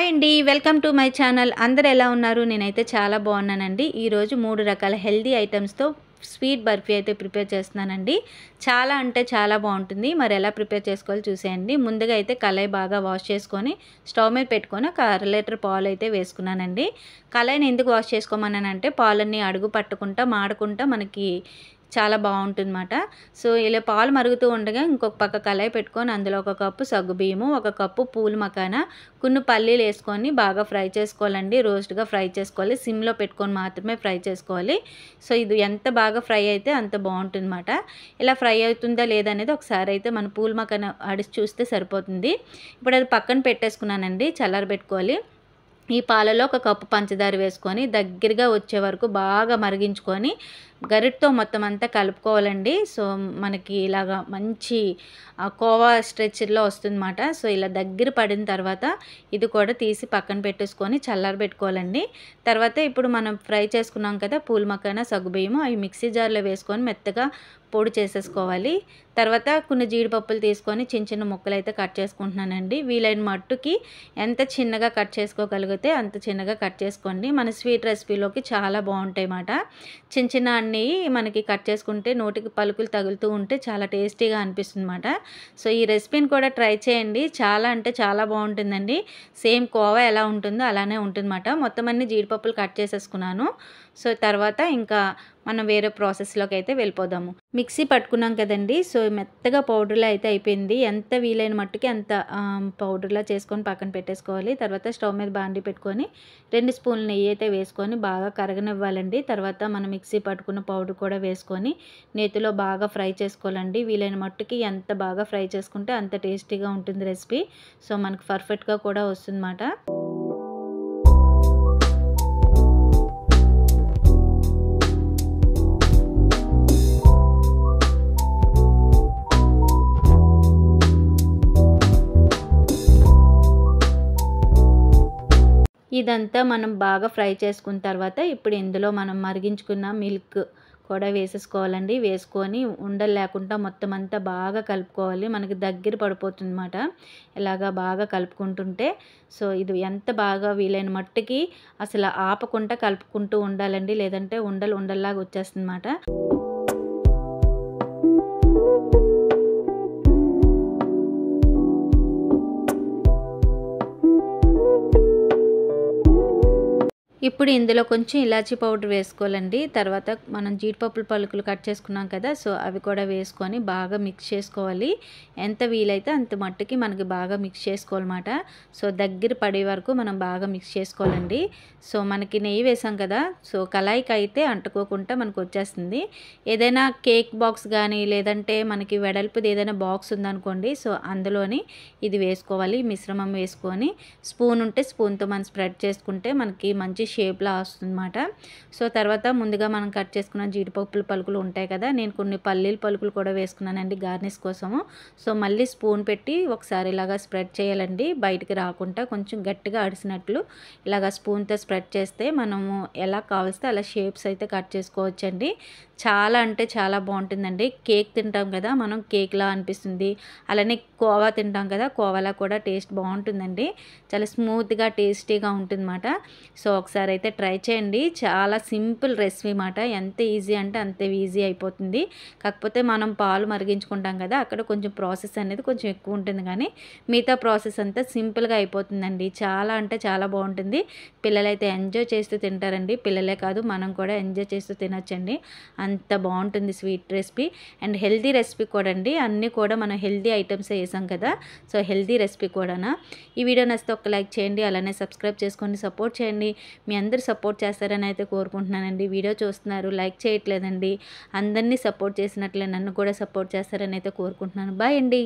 Hi అండి, welcome to my channel. అందరూ ఎలా ఉన్నారు? నేనైతే చాలా బాగున్నానండి. ఈరోజు 3 రకాల హెల్దీ ఐటమ్స్తో స్వీట్ బర్ఫీ అయితే ప్రిపేర్ చేస్తున్నానండి. చాలా అంటే చాలా బాగుంటుంది. మరి ఎలా ప్రిపేర్ చేసుకోవాలో చూసేయండి. ముందుగా అయితే కళాయి బాగా వాష్ చేసుకొని స్టవ్ మీద పెట్టుకొని ఒక అర లీటర్ పాలు అయితే వేసుకున్నానండి. కళాయిని ఎందుకు వాష్ చేసుకోమన్నానంటే పాలన్నీ అడుగు పట్టకుండా మాడకుండా మనకి చాలా బాగుంటుందన్నమాట. సో ఇలా పాలు మరుగుతూ ఉండగా ఇంకొక పక్క కళాయి పెట్టుకొని అందులో ఒక కప్పు సగ్గుబియ్యము, ఒక కప్పు పూల మకాన, కొన్ని పల్లీలు వేసుకొని బాగా ఫ్రై చేసుకోవాలండి. రోస్ట్గా ఫ్రై చేసుకోవాలి. సిమ్లో పెట్టుకొని మాత్రమే ఫ్రై చేసుకోవాలి. సో ఇది ఎంత బాగా ఫ్రై అయితే అంత బాగుంటుందన్నమాట. ఇలా ఫ్రై అవుతుందా లేదా అనేది ఒకసారి అయితే మన పూల మకాన అడిసి చూస్తే సరిపోతుంది. ఇప్పుడు అది పక్కన పెట్టేసుకున్నానండి. చల్లారబెట్టుకోవాలి. ఈ పాలలో ఒక కప్పు పంచదార వేసుకొని దగ్గరగా వచ్చే వరకు బాగా మరిగించుకొని గరిటతో మొత్తం అంతా కలుపుకోవాలండి. సో మనకి ఇలాగా మంచి కోవా స్ట్రెచ్చర్లో వస్తుందన్నమాట. సో ఇలా దగ్గర పడిన తర్వాత ఇది కూడా తీసి పక్కన పెట్టేసుకొని చల్లారబెట్టుకోవాలండి. తర్వాత ఇప్పుడు మనం ఫ్రై చేసుకున్నాం కదా పూల మకాన, సగ్గుబియ్యము, అవి మిక్సీ జార్లో వేసుకొని మెత్తగా పొడి చేసేసుకోవాలి. తర్వాత కొన్ని జీడిపప్పులు తీసుకొని చిన్న చిన్న ముక్కలు అయితే కట్ చేసుకుంటున్నానండి. వీలైన మట్టుకి ఎంత చిన్నగా కట్ చేసుకోగలిగితే అంత చిన్నగా కట్ చేసుకోండి. మన స్వీట్ రెసిపీలోకి చాలా బాగుంటాయి అన్నమాట. చిన్న చిన్న అన్నీ మనకి కట్ చేసుకుంటే నోటికి పలుకులు తగులుతూ ఉంటే చాలా టేస్టీగా అనిపిస్తుంది అన్నమాట. సో ఈ రెసిపీని కూడా ట్రై చేయండి. చాలా అంటే చాలా బాగుంటుందండి. సేమ్ కోవా ఎలా ఉంటుందో అలానే ఉంటుందన్నమాట. మొత్తం అన్ని జీడిపప్పులు కట్ చేసేసుకున్నాను. సో తర్వాత ఇంకా మనం వేరే ప్రాసెస్లోకి అయితే వెళ్ళిపోదాము. మిక్సీ పట్టుకున్నాం కదండి. సో మెత్తగా పౌడర్లా అయితే అయిపోయింది. ఎంత వీలైన మట్టుకి అంత పౌడర్లా చేసుకొని పక్కన పెట్టేసుకోవాలి. తర్వాత స్టవ్ మీద బాండి పెట్టుకొని 2 స్పూన్ల నెయ్యి అయితే వేసుకొని బాగా కరగనివ్వాలండి. తర్వాత మనం మిక్సీ పట్టుకున్న పౌడర్ కూడా వేసుకొని నేతిలో బాగా ఫ్రై చేసుకోవాలండి. వీలైన మట్టుకి ఎంత బాగా ఫ్రై చేసుకుంటే అంత టేస్టీగా ఉంటుంది రెసిపీ. సో మనకు పర్ఫెక్ట్గా కూడా వస్తుందన్నమాట. ఇదంతా మనం బాగా ఫ్రై చేసుకున్న తర్వాత ఇప్పుడు ఇందులో మనం మరిగించుకున్న మిల్క్ కూడా వేసేసుకోవాలండి. వేసుకొని ఉండలు లేకుండా మొత్తం అంతా బాగా కలుపుకోవాలి. మనకి దగ్గర పడిపోతుంది అన్నమాట. ఇలాగా బాగా కలుపుకుంటుంటే సో ఇది ఎంత బాగా వీలైన మట్టుకి అసలు ఆపకుండా కలుపుకుంటూ ఉండాలండి. లేదంటే ఉండల్లాగా వచ్చేస్తుంది అన్నమాట. ఇప్పుడు ఇందులో కొంచెం ఇలాచీ పౌడర్ వేసుకోవాలండి. తర్వాత మనం జీడిపప్పుల పలుకులు కట్ చేసుకున్నాం కదా. సో అవి కూడా వేసుకొని బాగా మిక్స్ చేసుకోవాలి. ఎంత వీలైతే అంత మట్టుకి మనకి బాగా మిక్స్ చేసుకోవాలన్నమాట. సో దగ్గర పడే వరకు మనం బాగా మిక్స్ చేసుకోవాలండి. సో మనకి నెయ్యి వేసాం కదా. సో కళాయికి అయితే అంటుకోకుండా మనకు వచ్చేస్తుంది. ఏదైనా కేక్ బాక్స్ కానీ లేదంటే మనకి వెడల్పుది ఏదైనా బాక్స్ ఉందనుకోండి. సో అందులోని ఇది వేసుకోవాలి. మిశ్రమం వేసుకొని స్పూన్ ఉంటే స్పూన్తో మనం స్ప్రెడ్ చేసుకుంటే మనకి మంచి షేప్లా వస్తుందన్నమాట. సో తర్వాత ముందుగా మనం కట్ చేసుకున్న జీడిపప్పుల పలుకులు ఉంటాయి కదా. నేను కొన్ని పల్లీల పలుకులు కూడా వేసుకున్నానండి గార్నిష్ కోసము. సో మళ్ళీ స్పూన్ పెట్టి ఒకసారి ఇలాగా స్ప్రెడ్ చేయాలండి. బయటికి రాకుండా కొంచెం గట్టిగా అడిసినట్లు ఇలాగ స్పూన్తో స్ప్రెడ్ చేస్తే మనము ఎలా కావలిస్తే అలా షేప్స్ అయితే కట్ చేసుకోవచ్చండి. చాలా అంటే చాలా బాగుంటుందండి. కేక్ తింటాం కదా మనం, కేక్లా అనిపిస్తుంది. అలానే కోవా తింటాం కదా, కోవాలా కూడా టేస్ట్ బాగుంటుందండి. చాలా స్మూత్గా టేస్టీగా ఉంటుందన్నమాట. సో ఒకసారి అయితే ట్రై చేయండి. చాలా సింపుల్ రెసిపీ అన్నమాట. ఎంత ఈజీ అంటే అంత ఈజీ అయిపోతుంది. కాకపోతే మనం పాలు మరిగించుకుంటాం కదా, అక్కడ కొంచెం ప్రాసెస్ అనేది కొంచెం ఎక్కువ ఉంటుంది. కానీ మిగతా ప్రాసెస్ అంతా సింపుల్గా అయిపోతుందండి. చాలా అంటే చాలా బాగుంటుంది. పిల్లలైతే ఎంజాయ్ చేస్తూ తింటారండి. పిల్లలే కాదు మనం కూడా ఎంజాయ్ చేస్తూ తినొచ్చండి. అంత బాగుంటుంది sweet recipe and healthy recipe కూడా అండి. అన్నీ కూడా మనం హెల్దీ ఐటమ్స్ వేసాం కదా. సో హెల్దీ రెసిపీ కూడానా. ఈ వీడియో నచ్చితే ఒక లైక్ చేయండి. అలానే సబ్స్క్రైబ్ చేసుకొని సపోర్ట్ చేయండి. మీ అందరూ సపోర్ట్ చేస్తారని అయితే కోరుకుంటున్నానండి. వీడియో చూస్తున్నారు, లైక్ చేయట్లేదండి. అందరినీ సపోర్ట్ చేసినట్లే నన్ను కూడా సపోర్ట్ చేస్తారని అయితే కోరుకుంటున్నాను. బాయ్ అండి.